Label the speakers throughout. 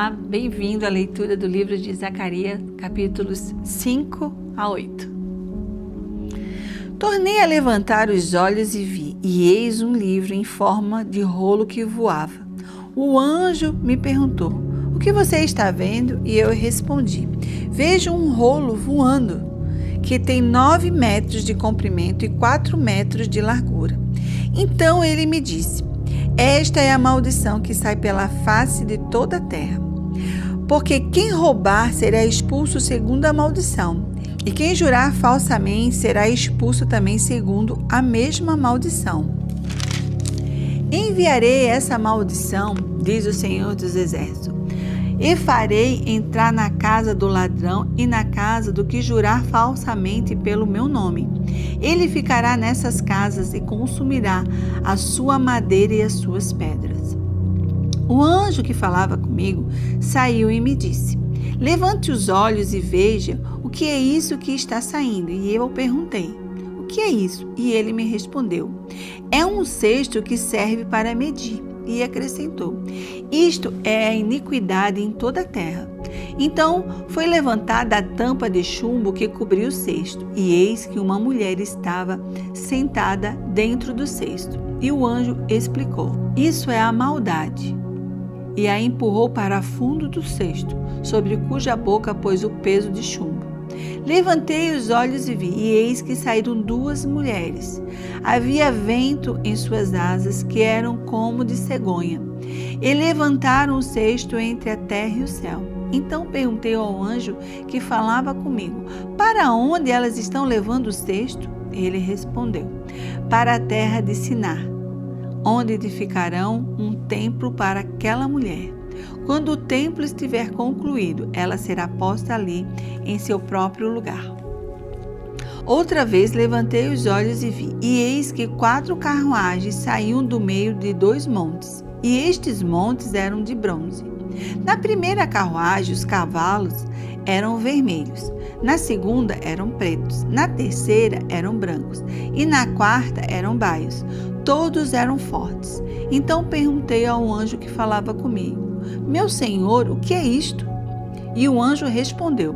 Speaker 1: Olá, bem-vindo à leitura do livro de Zacarias, capítulos 5 a 8. Tornei a levantar os olhos e vi, e eis um livro em forma de rolo que voava. O anjo me perguntou: o que você está vendo? E eu respondi: vejo um rolo voando, que tem 9 metros de comprimento e 4 metros de largura. Então ele me disse: esta é a maldição que sai pela face de toda a terra. Porque quem roubar será expulso segundo a maldição, e quem jurar falsamente será expulso também segundo a mesma maldição. Enviarei essa maldição, diz o Senhor dos Exércitos, e farei entrar na casa do ladrão e na casa do que jurar falsamente pelo meu nome. Ele ficará nessas casas e consumirá a sua madeira e as suas pedras. O anjo que falava comigo saiu e me disse: levante os olhos e veja o que é isso que está saindo. E eu perguntei: o que é isso? E ele me respondeu: é um cesto que serve para medir. E acrescentou: isto é a iniquidade em toda a terra. Então foi levantada a tampa de chumbo que cobriu o cesto, e eis que uma mulher estava sentada dentro do cesto. E o anjo explicou: isso é a maldade. E a empurrou para fundo do cesto, sobre cuja boca pôs o peso de chumbo. Levantei os olhos e vi, e eis que saíram 2 mulheres. Havia vento em suas asas, que eram como de cegonha, e levantaram o cesto entre a terra e o céu. Então perguntei ao anjo que falava comigo: para onde elas estão levando o cesto? Ele respondeu: para a terra de Sinar, onde edificarão um templo para aquela mulher. Quando o templo estiver concluído, ela será posta ali em seu próprio lugar. Outra vez levantei os olhos e vi, e eis que 4 carruagens saíam do meio de 2 montes, e estes montes eram de bronze. Na primeira carruagem os cavalos eram vermelhos, na segunda eram pretos, na terceira eram brancos, e na quarta eram baios. Todos eram fortes. Então perguntei ao anjo que falava comigo: meu senhor, o que é isto? E o anjo respondeu: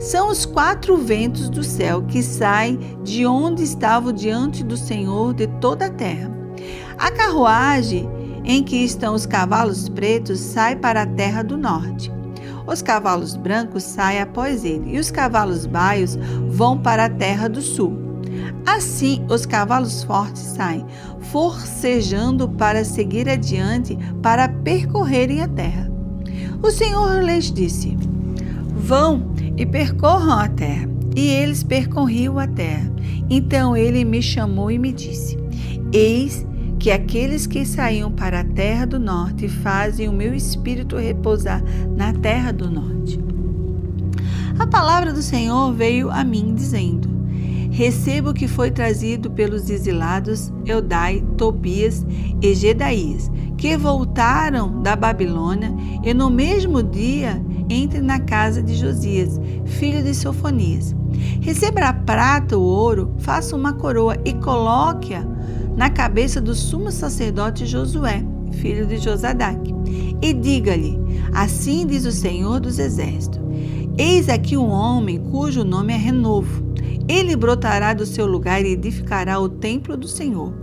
Speaker 1: são os 4 ventos do céu que saem de onde estavam diante do Senhor de toda a terra. A carruagem em que estão os cavalos pretos sai para a terra do norte. Os cavalos brancos saem após ele, e os cavalos baios vão para a terra do sul. Assim, os cavalos fortes saem, forcejando para seguir adiante, para percorrerem a terra. O Senhor lhes disse: vão e percorram a terra. E eles percorriam a terra. Então ele me chamou e me disse: eis que aqueles que saíam para a terra do norte fazem o meu espírito repousar na terra do norte. A palavra do Senhor veio a mim dizendo: receba o que foi trazido pelos exilados Eudai, Tobias e Gedaías, que voltaram da Babilônia, e no mesmo dia entre na casa de Josias, filho de Sofonias. Receba a prata, o ouro, faça uma coroa e coloque-a na cabeça do sumo sacerdote Josué, filho de Josadaque. E diga-lhe: assim diz o Senhor dos Exércitos: eis aqui um homem cujo nome é Renovo. Ele brotará do seu lugar e edificará o templo do Senhor.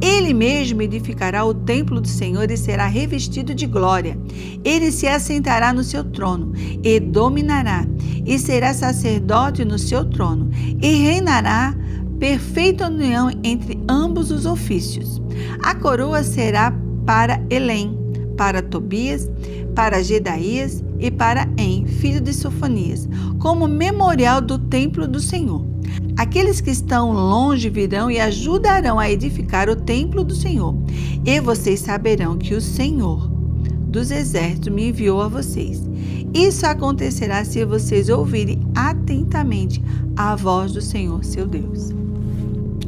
Speaker 1: Ele mesmo edificará o templo do Senhor e será revestido de glória. Ele se assentará no seu trono e dominará, e será sacerdote no seu trono, e reinará perfeita união entre ambos os ofícios. A coroa será para Elém, para Tobias, para Gedaías e para En, filho de Sofonias, como memorial do templo do Senhor. Aqueles que estão longe virão e ajudarão a edificar o templo do Senhor. E vocês saberão que o Senhor dos Exércitos me enviou a vocês. Isso acontecerá se vocês ouvirem atentamente a voz do Senhor, seu Deus.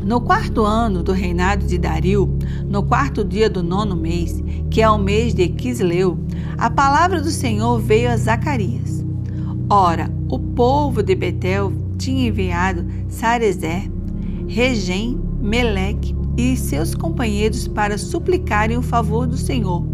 Speaker 1: No 4º ano do reinado de Dario, no 4º dia do 9º mês, que é o mês de Quisleu, a palavra do Senhor veio a Zacarias. Ora, o povo de Betel tinha enviado Sarezer, Regem, Meleque e seus companheiros para suplicarem o favor do Senhor,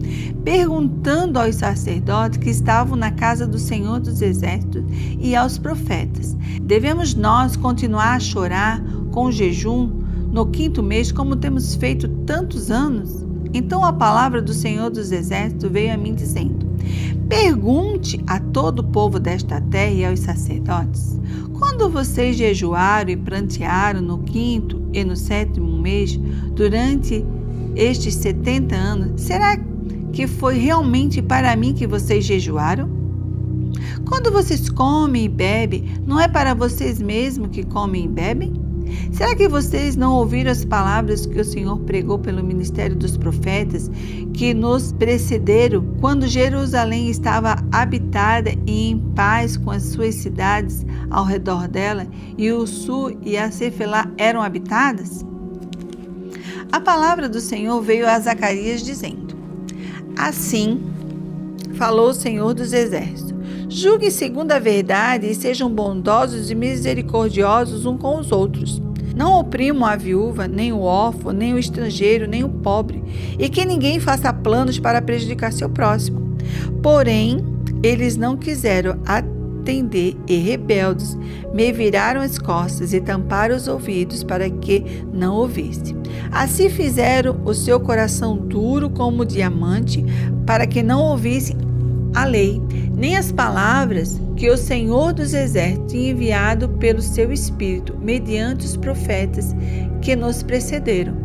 Speaker 1: perguntando aos sacerdotes que estavam na casa do Senhor dos Exércitos e aos profetas: devemos nós continuar a chorar com jejum no 5º mês, como temos feito tantos anos? Então a palavra do Senhor dos Exércitos veio a mim dizendo: pergunte a todo o povo desta terra e aos sacerdotes: quando vocês jejuaram e prantearam no 5º e no 7º mês, durante estes 70 anos, será que foi realmente para mim que vocês jejuaram? Quando vocês comem e bebem, não é para vocês mesmos que comem e bebem? Será que vocês não ouviram as palavras que o Senhor pregou pelo ministério dos profetas que nos precederam, quando Jerusalém estava habitada e em paz com as suas cidades ao redor dela, e o sul e a Cefelá eram habitadas? A palavra do Senhor veio a Zacarias dizendo: assim falou o Senhor dos Exércitos: julguem segundo a verdade e sejam bondosos e misericordiosos uns com os outros. Não oprimam a viúva, nem o órfão, nem o estrangeiro, nem o pobre, e que ninguém faça planos para prejudicar seu próximo. Porém, eles não quiseram atender e, rebeldes, me viraram as costas e tamparam os ouvidos para que não ouvisse. Assim fizeram o seu coração duro como diamante, para que não ouvissem a lei, nem as palavras que o Senhor dos Exércitos tinha enviado pelo seu Espírito, mediante os profetas que nos precederam.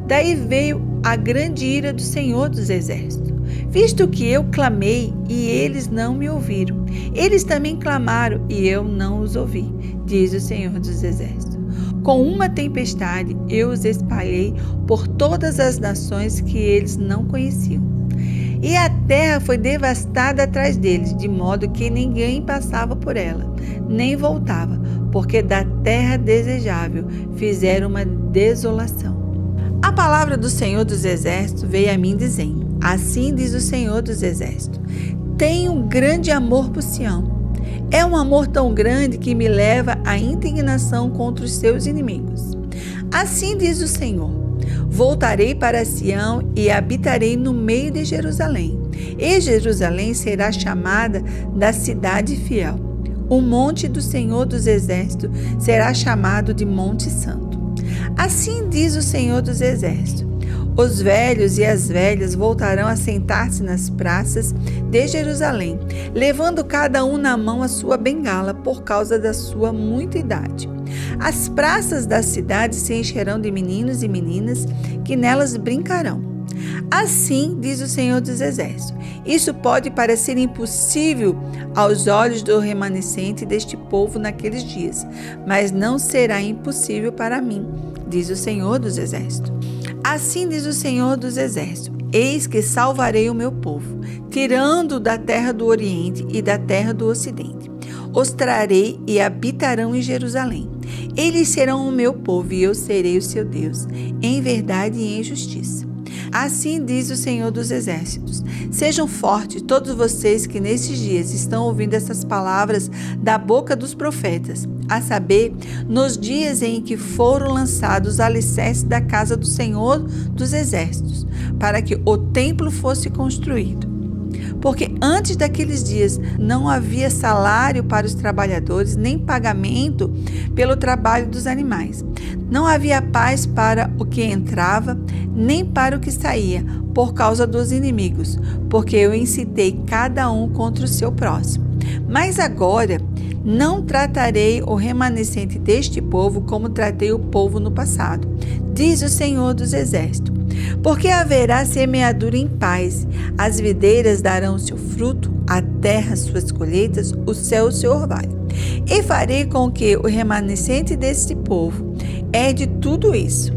Speaker 1: Daí veio a grande ira do Senhor dos Exércitos, visto que eu clamei e eles não me ouviram. Eles também clamaram e eu não os ouvi, diz o Senhor dos Exércitos. Com uma tempestade eu os espalhei por todas as nações que eles não conheciam. E a terra foi devastada atrás deles, de modo que ninguém passava por ela, nem voltava, porque da terra desejável fizeram uma desolação. A palavra do Senhor dos Exércitos veio a mim dizendo: assim diz o Senhor dos Exércitos: tenho um grande amor por Sião. É um amor tão grande que me leva à indignação contra os seus inimigos. Assim diz o Senhor: voltarei para Sião e habitarei no meio de Jerusalém. E Jerusalém será chamada da cidade fiel. O monte do Senhor dos Exércitos será chamado de Monte Santo. Assim diz o Senhor dos Exércitos: os velhos e as velhas voltarão a sentar-se nas praças de Jerusalém, levando cada um na mão a sua bengala por causa da sua muita idade. As praças da cidade se encherão de meninos e meninas que nelas brincarão. Assim diz o Senhor dos Exércitos: isso pode parecer impossível aos olhos do remanescente deste povo naqueles dias, mas não será impossível para mim, diz o Senhor dos Exércitos. Assim diz o Senhor dos Exércitos: eis que salvarei o meu povo, tirando-o da terra do Oriente e da terra do Ocidente. Os trarei e habitarão em Jerusalém. Eles serão o meu povo e eu serei o seu Deus, em verdade e em justiça. Assim diz o Senhor dos Exércitos: sejam fortes todos vocês que nesses dias estão ouvindo essas palavras da boca dos profetas, a saber, nos dias em que foram lançados os alicerces da casa do Senhor dos Exércitos, para que o templo fosse construído. Porque antes daqueles dias não havia salário para os trabalhadores, nem pagamento pelo trabalho dos animais. Não havia paz para o que entrava, nem para o que saía, por causa dos inimigos, porque eu incitei cada um contra o seu próximo. Mas agora não tratarei o remanescente deste povo como tratei o povo no passado, diz o Senhor dos Exércitos. Porque haverá semeadura em paz, as videiras darão seu fruto, a terra suas colheitas, o céu o seu orvalho. E farei com que o remanescente deste povo herde tudo isso.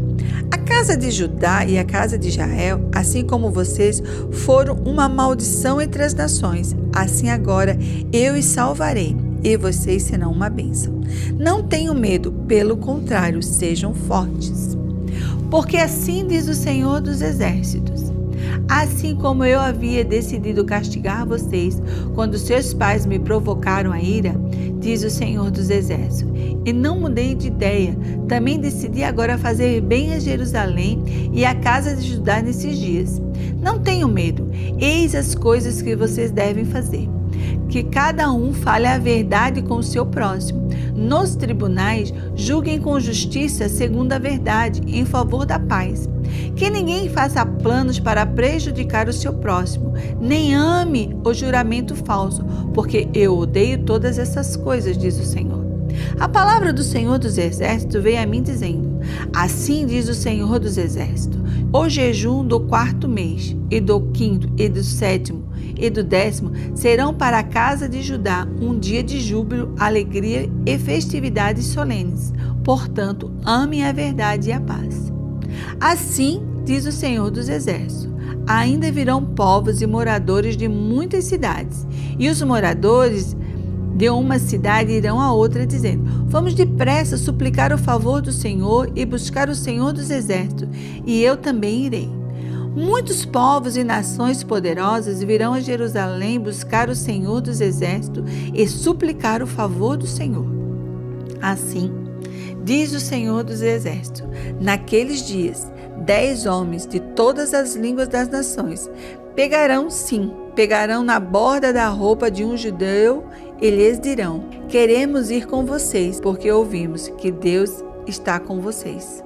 Speaker 1: A casa de Judá e a casa de Israel, assim como vocês, foram uma maldição entre as nações. Assim agora eu os salvarei, e vocês serão uma bênção. Não tenham medo, pelo contrário, sejam fortes. Porque assim diz o Senhor dos Exércitos: assim como eu havia decidido castigar vocês quando seus pais me provocaram a ira, diz o Senhor dos Exércitos. E não mudei de ideia. Também decidi agora fazer bem a Jerusalém e a casa de Judá nesses dias. Não tenham medo. Eis as coisas que vocês devem fazer. Que cada um fale a verdade com o seu próximo. Nos tribunais, julguem com justiça segundo a verdade, em favor da paz. Que ninguém faça planos para prejudicar o seu próximo, nem ame o juramento falso, porque eu odeio todas essas coisas, diz o Senhor. A palavra do Senhor dos Exércitos veio a mim dizendo: assim diz o Senhor dos Exércitos, o jejum do 4º mês, e do 5º, e do 7º, e do 10º serão para a casa de Judá um dia de júbilo, alegria e festividades solenes. Portanto, amem a verdade e a paz. Assim diz o Senhor dos Exércitos: ainda virão povos e moradores de muitas cidades, e os moradores de uma cidade irão a outra, dizendo: vamos depressa suplicar o favor do Senhor e buscar o Senhor dos Exércitos, e eu também irei. Muitos povos e nações poderosas virão a Jerusalém buscar o Senhor dos Exércitos e suplicar o favor do Senhor. Assim, diz o Senhor dos Exércitos: naqueles dias, 10 homens de todas as línguas das nações pegarão na borda da roupa de um judeu e lhes dirão: queremos ir com vocês, porque ouvimos que Deus está com vocês.